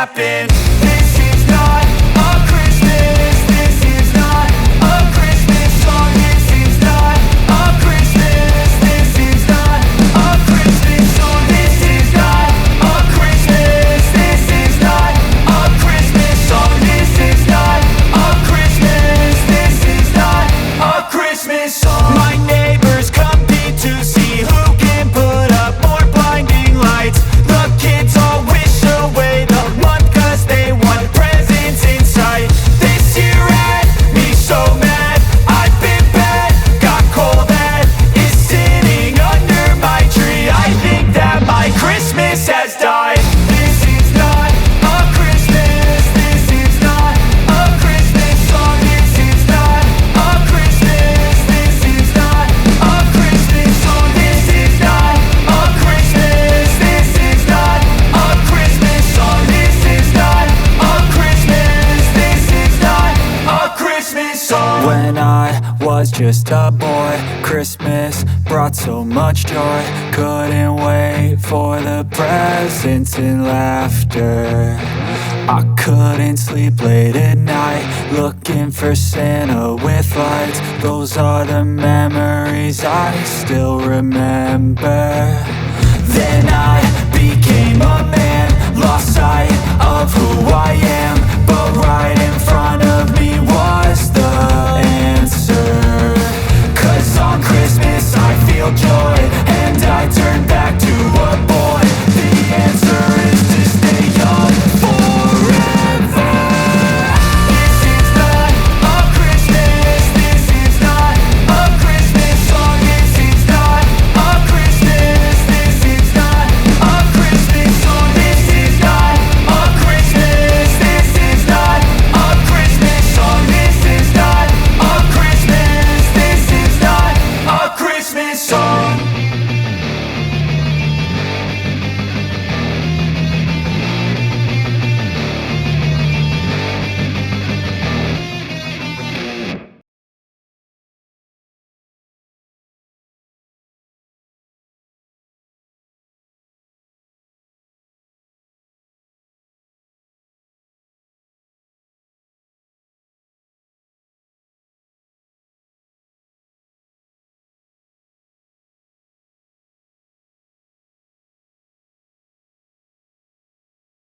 happen. This is not a Christmas. This is not a Christmas song. This is not a Christmas. This is not a Christmas song. This is not a Christmas. This is not a Christmas song. This is not a Christmas. This is not a Christmas song. My neighbors compete to see who can put up more blinding lights. The kids all wish away the month 'cause they want presents in sight. This year had me so mad. I've been bad, got coal that is sitting under my tree. I think that my Christmas has died. This is not a Christmas. This is not a Christmas song. This is not a Christmas. This is not a Christmas song. This is not a Christmas. This is not a Christmas song. This is not a Christmas. This is not a Christmas song. When I was just a boy, Christmas brought so much joy. Couldn't wait for the presents and laughter. I couldn't sleep late at night, looking for Santa with lights. Those are the memories I still remember. Then I became a man, lost sight of who I am. But right